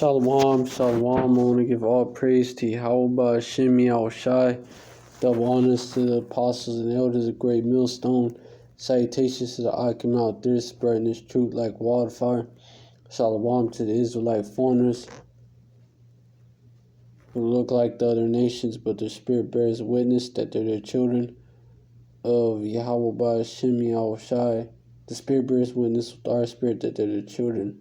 Shalom, shalom. I want to give all praise to YAHAWAH, YAHAWAH, double honors to the apostles and elders of Great Millstone. Salutations to the Akim out there spreading this truth like wildfire. Shalom to the Israelite foreigners who look like the other nations, but their spirit bears witness that they're the children of YAHAWAH, YAHAWAH. The spirit bears witness with our spirit that they're the children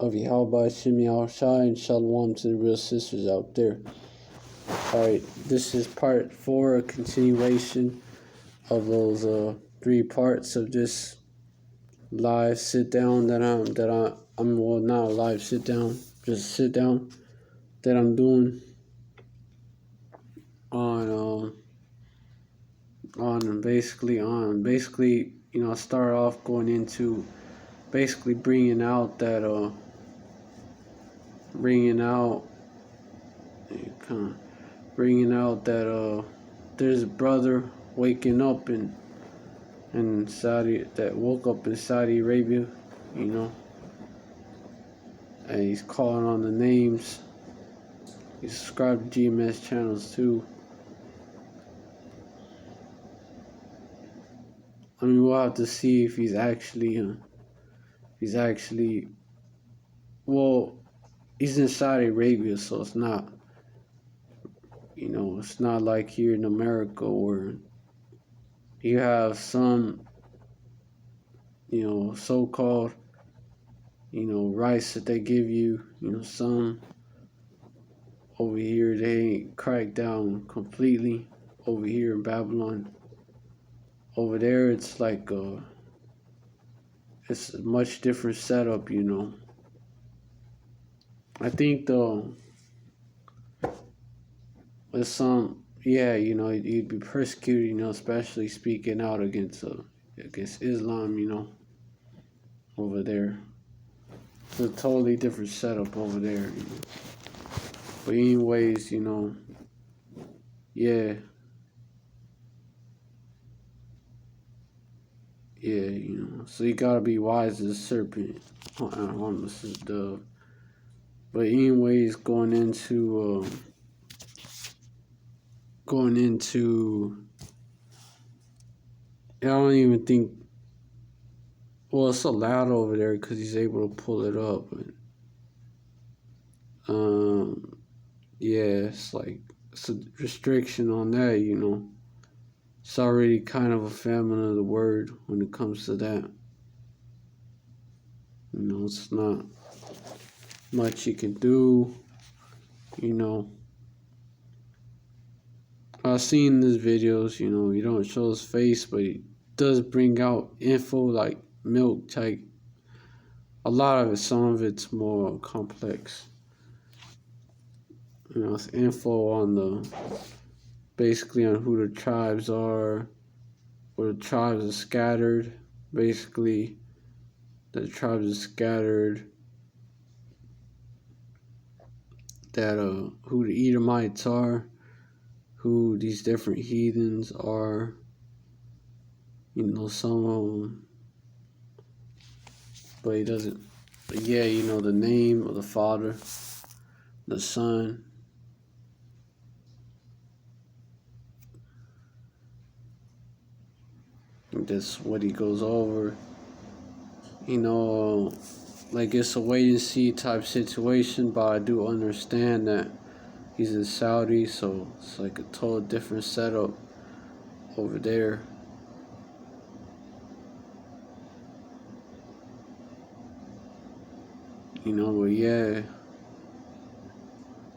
of YAHAWAH, YAHAWAH, and shalom to the real sisters out there. Alright, this is part 4, a continuation of those 3 parts of this live sit down that I'm well, not a live sit down, just sit down that I'm doing on basically, you know, I start off going into basically bringing out that there's a brother waking up in Saudi, that woke up in Saudi Arabia, you know, and he's calling on the names. He subscribed to GMS channels too. I mean, we'll have to see if he's actually well, he's in Saudi Arabia, so it's not, you know, it's not like here in America where you have some, you know, so-called, you know, rights that they give you, you know, some over here they ain't cracked down completely over here in Babylon. Over there it's like it's a much different setup, you know. I think though, with some, yeah, you know, you'd be persecuted, you know, especially speaking out against Islam, you know, over there. It's a totally different setup over there, you know. But anyways, you know, yeah, you know, so you gotta be wise as a serpent, harmless as a dove. But anyways, going into I don't even think, well, it's so loud over there because he's able to pull it up, but yeah, it's like it's a restriction on that, you know. It's already kind of a famine of the word when it comes to that. You know, it's not much you can do, you know. I've seen his videos, you know, he don't show his face, but he does bring out info like milk type. A lot of it, some of it's more complex. You know, it's info on basically on who the tribes are, where the tribes are scattered. Basically, the tribes are scattered. That who the Edomites are, who these different heathens are. You know, some of them, but he doesn't. But yeah, you know, the name of the Father, the Son. That's what he goes over. You know, like it's a wait and see type situation, but I do understand that he's in Saudi, so it's like a total different setup over there. You know, but yeah,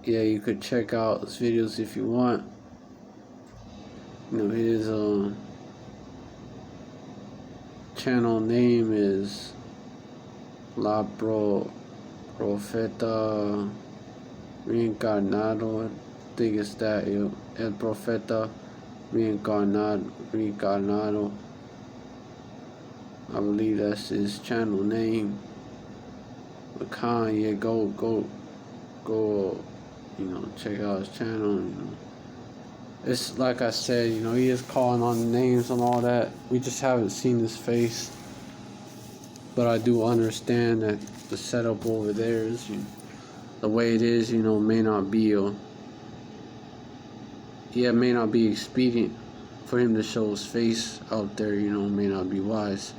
you could check out his videos if you want. You know, his channel name is La Profeta Reencarnado. I think it's that, El Profeta Reencarnado. I believe that's his channel name. But Kanye, go, you know, check out his channel, you know. It's like I said, you know, he is calling on the names and all that. We just haven't seen his face. But I do understand that the setup over there is, the way it is, may not be it may not be expedient for him to show his face out there, may not be wise.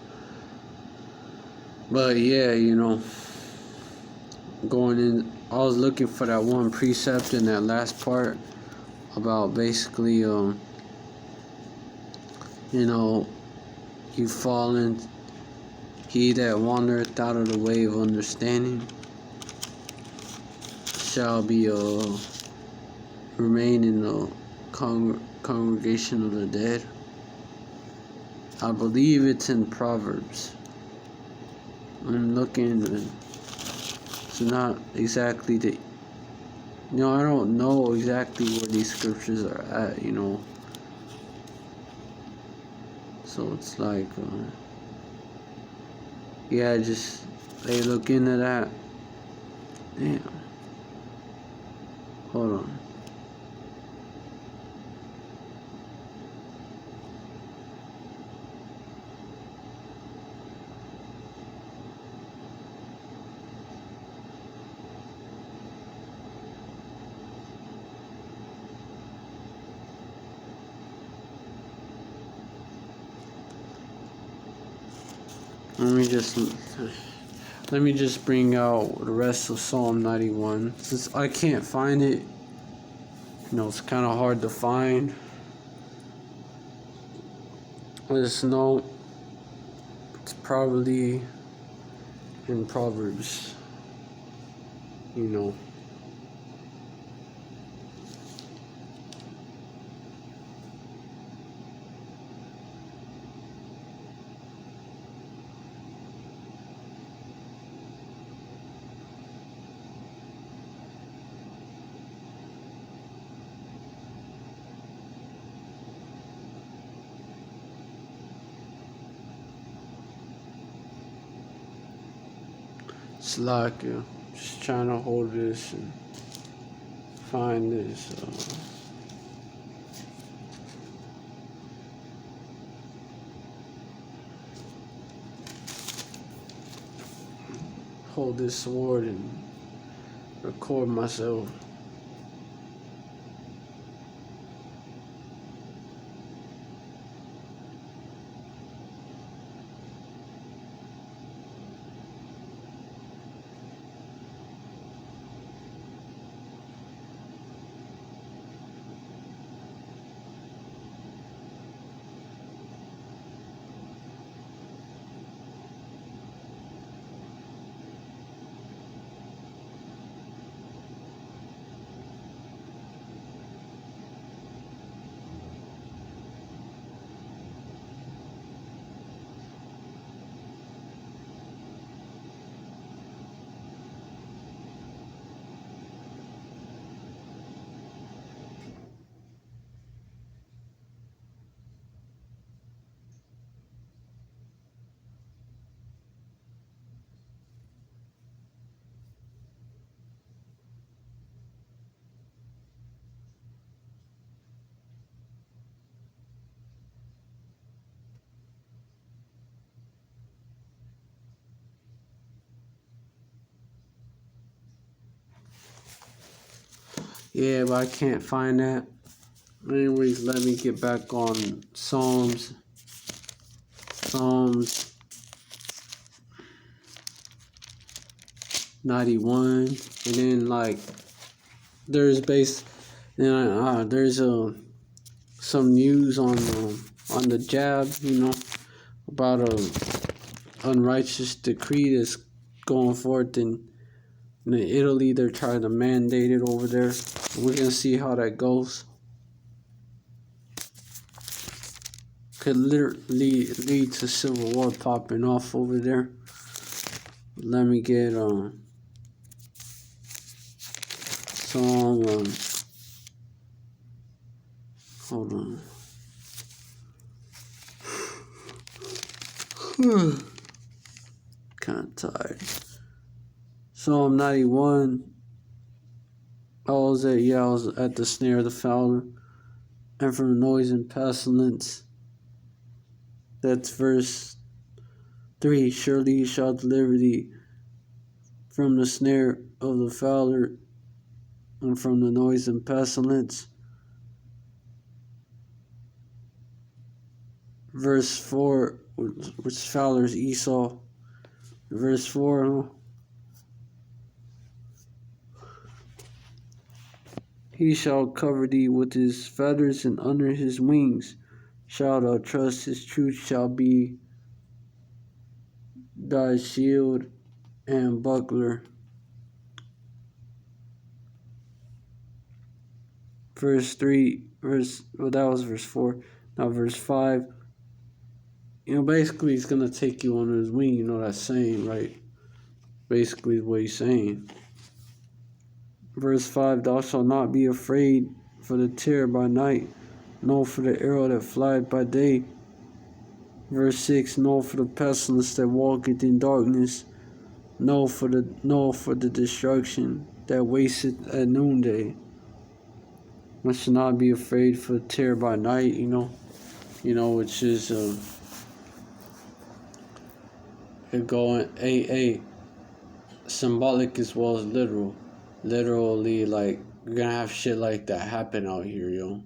But yeah, going in, I was looking for that one precept in that last part about basically, you fallen, he that wandereth out of the way of understanding shall be remain in the congregation of the dead. I believe it's in Proverbs. I'm looking, it's not exactly I don't know exactly where these scriptures are at, so it's like, just look into that. Damn. Hold on. Let me just bring out the rest of Psalm 91. Since I can't find it, it's kind of hard to find. I just know it's probably in Proverbs, It's like just trying to hold this and find this. Hold this sword and record myself. Yeah, but I can't find that. Anyways, let me get back on Psalms 91, and then there's some news on the jab, about a unrighteous decree that's going forth in Italy. They're trying to mandate it over there. We're gonna see how that goes. Could literally lead to civil war popping off over there. Let me get Psalm. Hold on. Kind of tired. Psalm 91. I was at the snare of the fowler, and from noise and pestilence. That's verse 3. Surely he shall deliver thee from the snare of the fowler, and from the noise and pestilence. Verse 4, which fowlers Esau. Verse 4, he shall cover thee with his feathers, and under his wings shalt thou trust. His truth shall be thy shield and buckler. Verse 3, that was verse 4. Now verse 5, basically he's going to take you under his wing. You know that saying, right? Basically is what he's saying. Verse 5, thou shalt not be afraid for the terror by night, nor for the arrow that flieth by day. Verse 6, nor for the pestilence that walketh in darkness, nor for the destruction that wasteth at noonday. One should not be afraid for terror by night, which is going symbolic as well as literal. Literally, like, you're gonna have shit like that happen out here,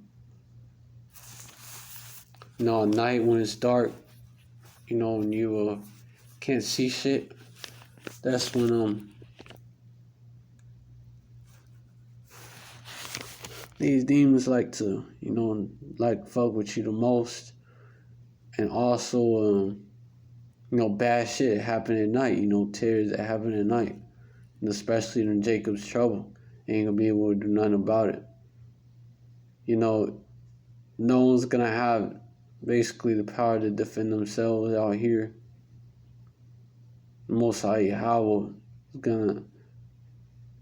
at night when it's dark, when you can't see shit, that's when these demons like to, fuck with you the most. And also, bad shit happen at night, tears that happen at night. And especially in Jacob's trouble. Ain't gonna be able to do nothing about it. No one's gonna have basically the power to defend themselves out here. Most High YAHAWAH is gonna,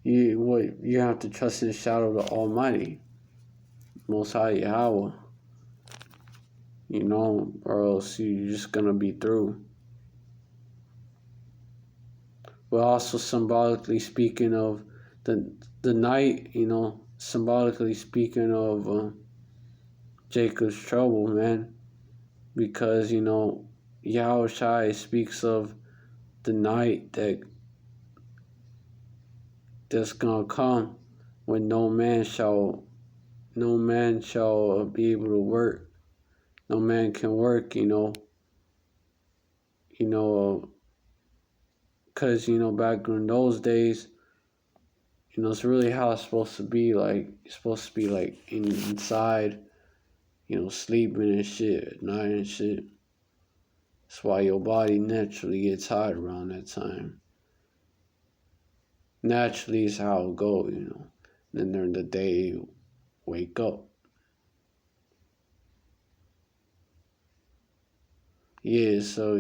you have to trust in the shadow of the Almighty. Most High YAHAWAH. Or else you're just gonna be through. But also symbolically speaking of the night, symbolically speaking of Jacob's trouble, man. Because, Yahawashi speaks of the night that's gonna come when no man shall be able to work. No man can work, because, back in those days, it's really how it's supposed to be. Like, you're supposed to be, like, inside, sleeping and shit at night and shit. That's why your body naturally gets hot around that time. Naturally is how it go, Then during the day, you wake up. Yeah, so,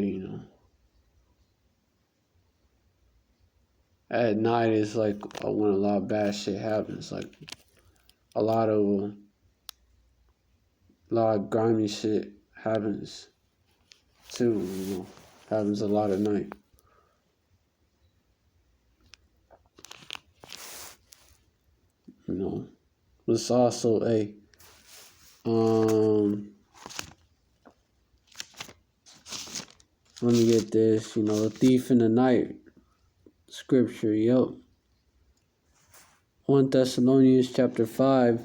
at night is like when a lot of bad shit happens. Like, a lot of grimy shit happens too, happens a lot at night. It's also let me get this, the thief in the night scripture, 1 Thessalonians chapter 5,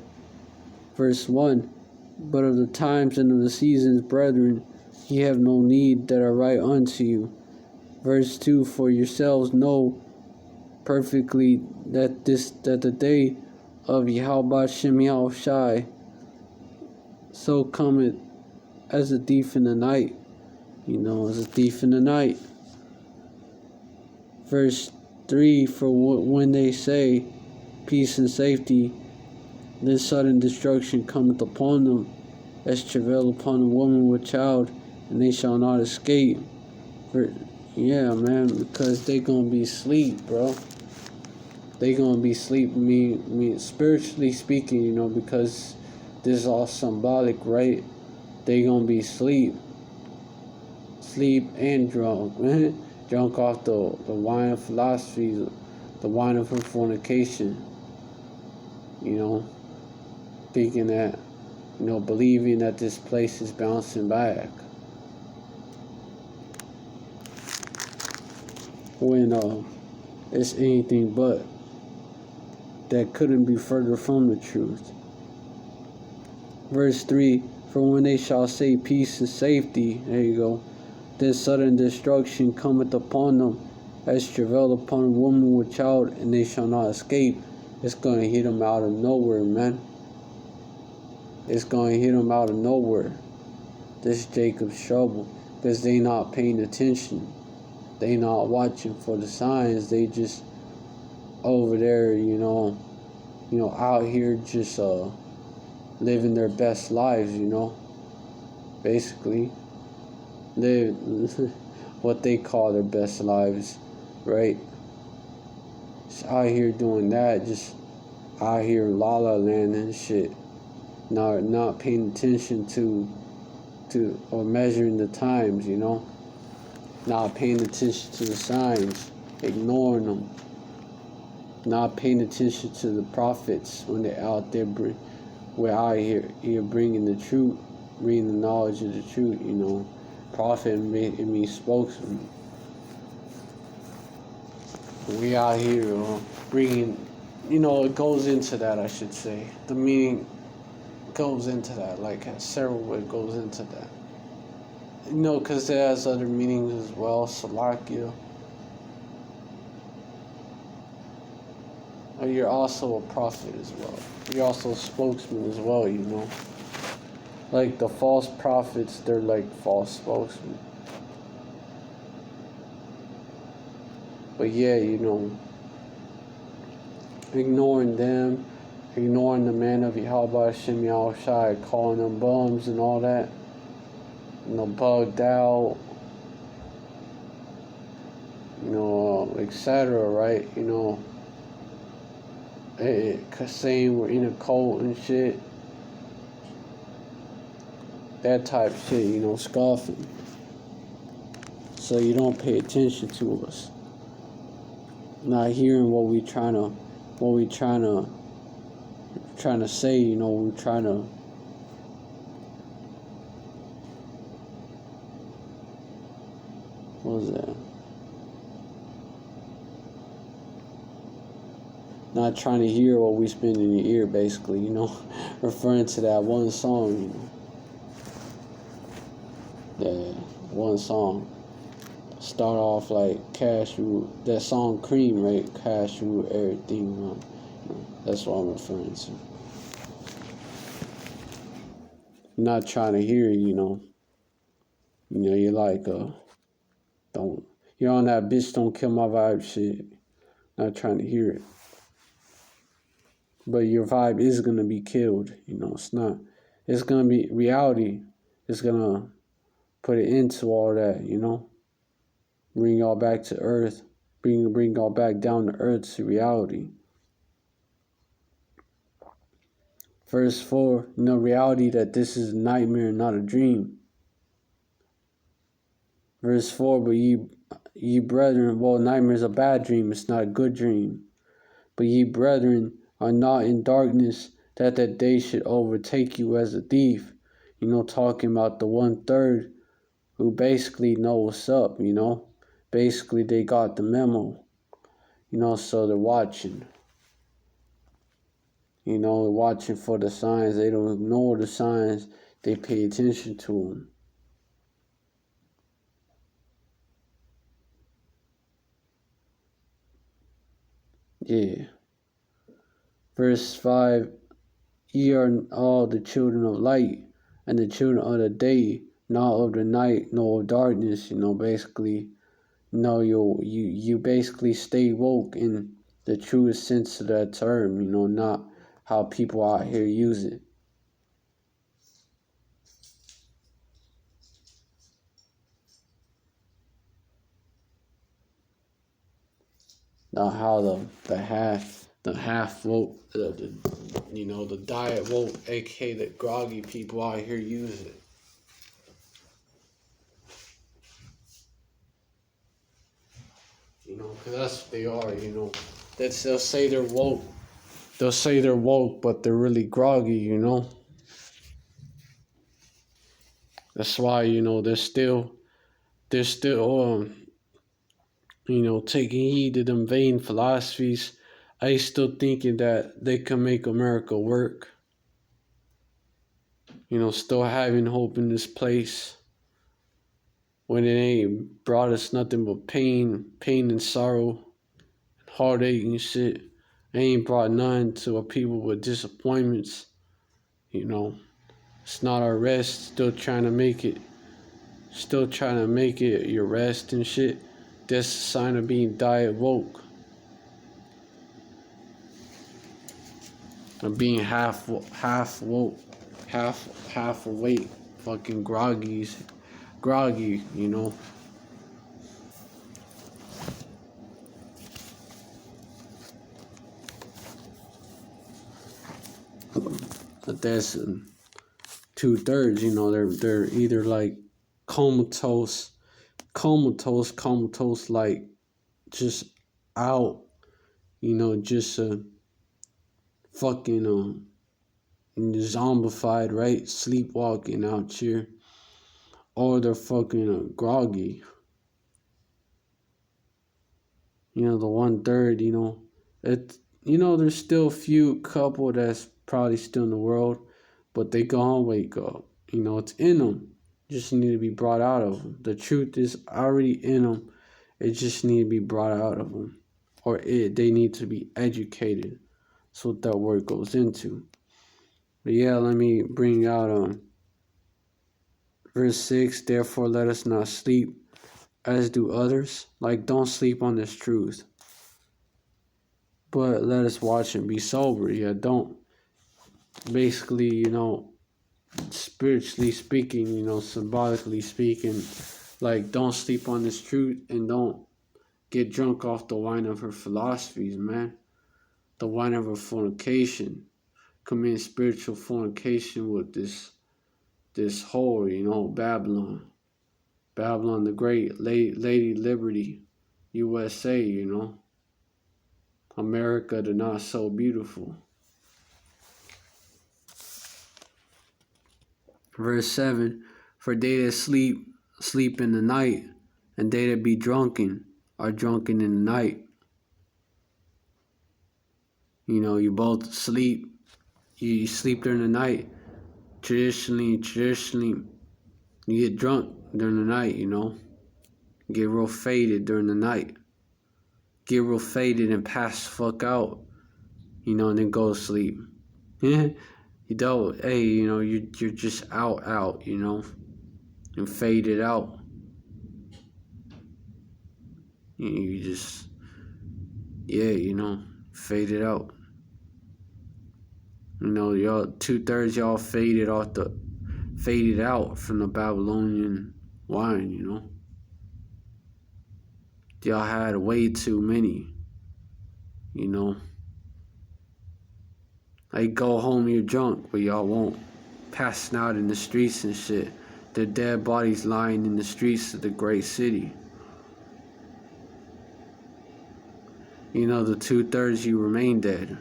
verse 1. But of the times and of the seasons, brethren, ye have no need that I write unto you. Verse 2, for yourselves know perfectly that the day of Yahawashi so cometh as a thief in the night. As a thief in the night. Verse 3, for when they say peace and safety, then sudden destruction cometh upon them, as travail upon a woman with child, and they shall not escape. Because they gonna be asleep, bro. They gonna be asleep. I mean, spiritually speaking, because this is all symbolic, right? They gonna be asleep and drunk, man. Drunk off the wine of philosophy, the wine of fornication. Thinking that, believing that this place is bouncing back. When It's anything but. That couldn't be further from the truth. Verse 3, for when they shall say peace and safety, there you go, then sudden destruction cometh upon them, as travail upon a woman with child, and they shall not escape. It's going to hit them out of nowhere, man. It's going to hit them out of nowhere. This Jacob's trouble, because they not paying attention. They not watching for the signs. They just over there, out here just living their best lives, basically live what they call their best lives, right? Just out here doing that, just out here la la land and shit, not paying attention to or measuring the times, not paying attention to the signs, ignoring them, not paying attention to the prophets when they're out there. We're out here bringing the truth, bringing the knowledge of the truth, Prophet, it means spokesman. We out here bringing, it goes into that, I should say. The meaning goes into that, like several it goes into that. Because it has other meanings as well, Salakia. You're also a prophet as well. You're also a spokesman as well, Like the false prophets, they're like false spokesmen. But yeah, ignoring them, ignoring the man of YAHAWAH Hashem Yahawashi, calling them bums and all that, bugged out, etc., right? Saying we're in a cult and shit. That type of shit, scoffing. So you don't pay attention to us. Not hearing what we trying to say, we're trying to what was that? Not trying to hear what we spin in your ear, basically, referring to that one song, that one song. Start off like cashew, that song Cream, right? Cashew, everything, that's what I'm referring to. I'm not trying to hear, you're like, you're on that bitch don't kill my vibe shit. Not trying to hear it. But your vibe is going to be killed, it's not. It's going to be reality. It's going to put it into all that, Bring y'all back to earth. Bring y'all back down to earth to reality. Verse 4, reality that this is a nightmare, not a dream. Verse 4, but ye brethren, well, nightmare is a bad dream, it's not a good dream. But ye brethren are not in darkness, that day should overtake you as a thief. Talking about the 1/3 who basically know what's up, Basically, they got the memo, so they're watching. Watching for the signs. They don't ignore the signs. They pay attention to them. Yeah. Verse 5, ye are all the children of light, and the children of the day, not of the night, nor of darkness. Basically, you basically stay woke in the truest sense of that term, not how people out here use it. Not how the half woke, the diet woke, aka the groggy people out here use it. Because that's what they are, they'll say they're woke. They'll say they're woke, but they're really groggy, That's why, they're still taking heed to them vain philosophies. I still thinking that they can make America work. Still having hope in this place when it ain't brought us nothing but pain and sorrow, and heartache and shit. It ain't brought none to our people but disappointments. It's not our rest. Still trying to make it. Still trying to make it your rest and shit. That's a sign of being diet woke. Of being half woke, half awake, fucking groggy. But that's 2/3. They're either like comatose, like just out. Just fucking zombified, right? Sleepwalking out here, or they're fucking groggy. The 1/3. There's still a few couple that's probably still in the world, but they gonna wake up. It's in them. Just need to be brought out of them. The truth is already in them. It just need to be brought out of them, or they need to be educated. That's what that word goes into. But yeah, let me bring out verse 6. Therefore, let us not sleep as do others. Like, don't sleep on this truth. But let us watch and be sober. Yeah, don't. Basically, spiritually speaking, symbolically speaking, like, don't sleep on this truth and don't get drunk off the wine of her philosophies, man. The wine of her fornication. Commit spiritual fornication with this whore, Babylon. Babylon the Great, Lady Liberty, USA, America the not so beautiful. Verse 7, for they that sleep in the night, and they that be drunken are drunken in the night. You both sleep. You sleep during the night. Traditionally, you get drunk during the night, Get real faded during the night. Get real faded and pass the fuck out, and then go to sleep. Hey, you're just out, and faded out. You just, faded out. Y'all 2/3 y'all faded out from the Babylonian wine, Y'all had way too many, Like, go home, you're drunk, but y'all won't. Passing out in the streets and shit. The dead bodies lying in the streets of the great city. The 2/3 you remain dead.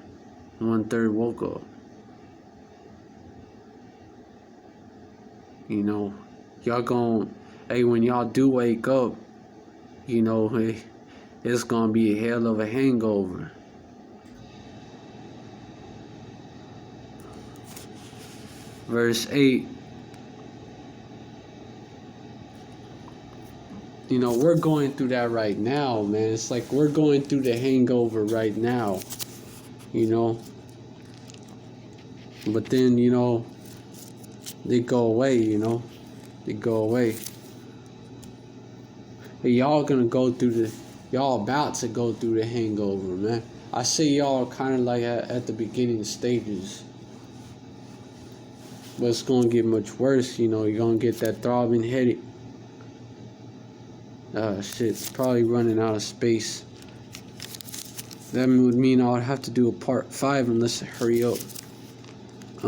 1/3 woke up. Y'all gon', when y'all do wake up, it's gonna be a hell of a hangover. Verse 8. We're going through that right now, man. It's like we're going through the hangover right now, But then, they go away, They go away. Hey, y'all about to go through the hangover, man. I see y'all kind of like at the beginning stages. But it's going to get much worse, You're going to get that throbbing headache. Shit's probably running out of space. That would mean I would have to do a part 5 unless I hurry up. I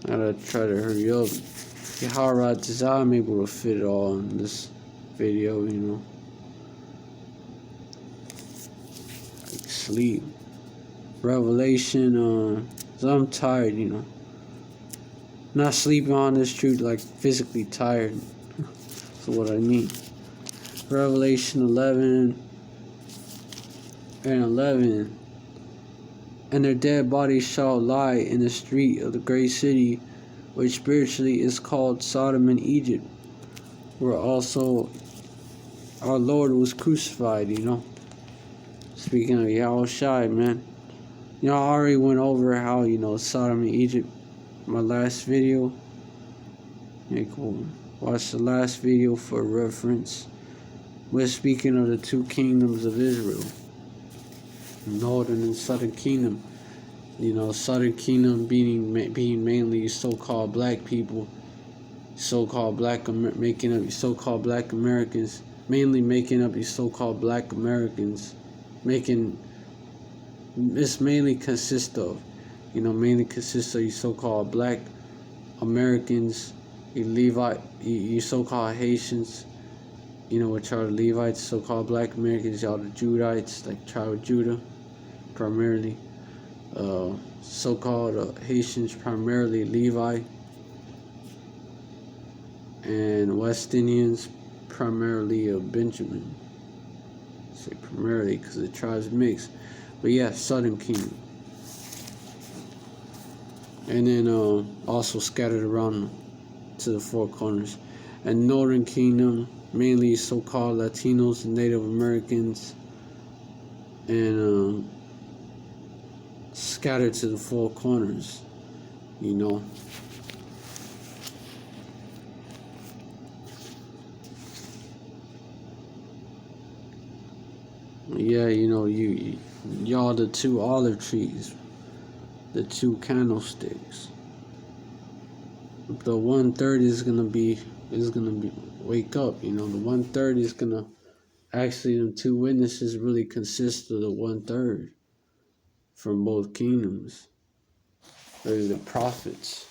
gotta try to hurry up. YAHAWAH, I'm able to fit it all in this video, Like sleep. Revelation, so I'm tired, Not sleeping on this truth, like physically tired. That's what I mean. Revelation 11 and 11. And their dead bodies shall lie in the street of the great city, which spiritually is called Sodom and Egypt, where also our Lord was crucified, Speaking of Yahawashi, man. I already went over how, Sodom and Egypt, my last video. Cool. Watch the last video for reference. We're speaking of the two kingdoms of Israel, northern and southern kingdom. Southern kingdom being mainly so-called black people, making up so-called black Americans, mainly making up these so-called black Americans, mainly consists of you so-called black Americans, you so-called Haitians, which are the Levites, so-called black Americans, y'all the Judites, like tribe of Judah, primarily. So-called Haitians, primarily Levi, and West Indians, primarily Benjamin. I say primarily because the tribes mix, but yeah, Southern Kingdom, and then also scattered around to the four corners, and Northern Kingdom, mainly so-called Latinos and Native Americans, and scattered to the four corners, Yeah, y'all the two olive trees, the two candlesticks. The 1/3 is gonna be wake up. The 1/3 is gonna actually, the two witnesses really consist of the 1/3 from both kingdoms. They're the prophets,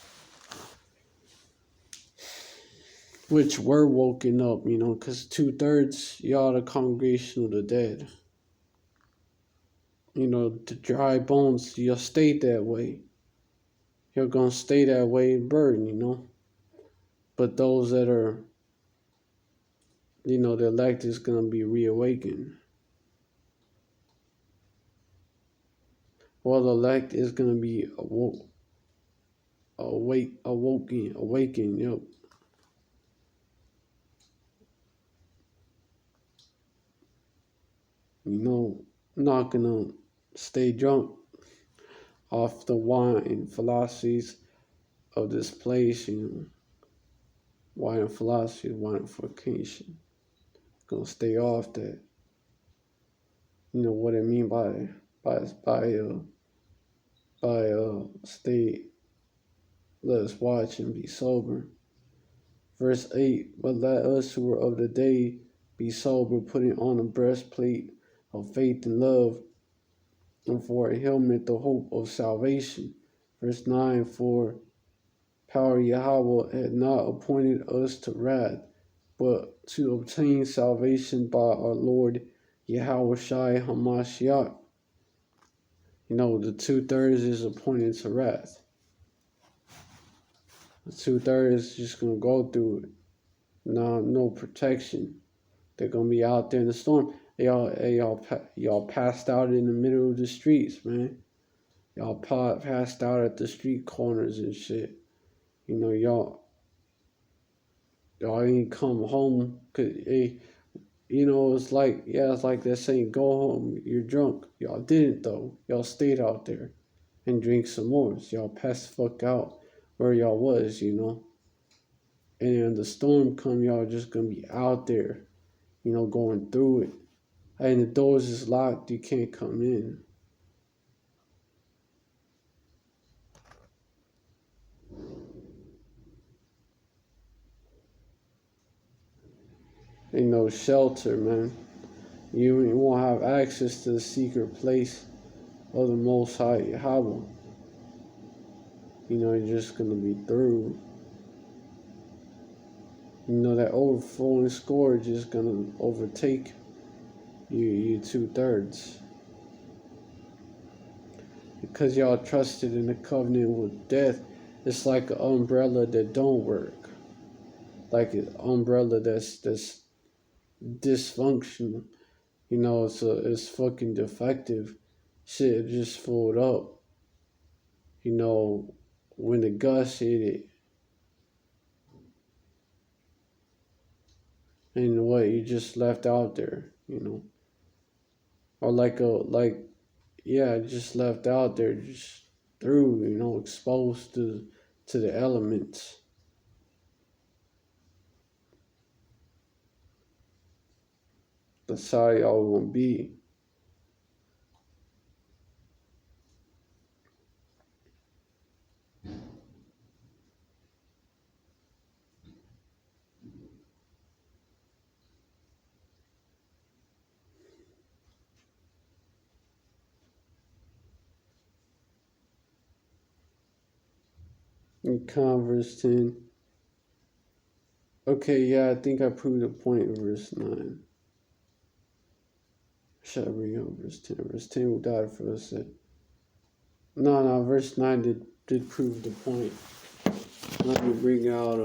which were woken up, because 2/3 y'all the congregation of the dead. The dry bones, you'll stay that way. You're gonna stay that way and burn, But those that are, the elect is gonna be reawakened. Well, the elect is gonna be awakened, yep. Not gonna stay drunk off the wine and philosophies of this place, wine and philosophy, wine and fornication. Gonna stay off that. What I mean by stay, let us watch and be sober. Verse 8, but let us who are of the day be sober, putting on a breastplate of faith and love, and for a helmet the hope of salvation. Verse 9, for power Yahawah had not appointed us to wrath, but to obtain salvation by our Lord Yahawashi Hamashiach. The 2/3 is appointed to wrath. The 2/3 is just gonna go through it. No protection. They're gonna be out there in the storm. Y'all passed out in the middle of the streets, man. Y'all passed out at the street corners and shit. Y'all ain't come home. It's like they're saying, go home, you're drunk. Y'all didn't though. Y'all stayed out there and drink some more. So y'all passed the fuck out where y'all was, And when the storm come, y'all just gonna be out there, going through it. And the doors is locked, you can't come in. Ain't no shelter, man. You won't have access to the secret place of the Most High YAHAWAH. You're just gonna be through. That overflowing scourge is gonna overtake you 2/3. Because y'all trusted in the covenant with death, it's like an umbrella that don't work, like an umbrella that's dysfunctional. You know, it's fucking defective. Shit just fold up. You know, when the gust hit it, and what you just left out there. You know, or yeah, just left out there, just through. You know, exposed to the elements. That's how y'all gonna be. In Converse 10. Okay, yeah, I think I proved the point in verse 9. Should I bring up verse 10? Verse 10 who died for us. No, verse 9 did prove the point. Let me bring out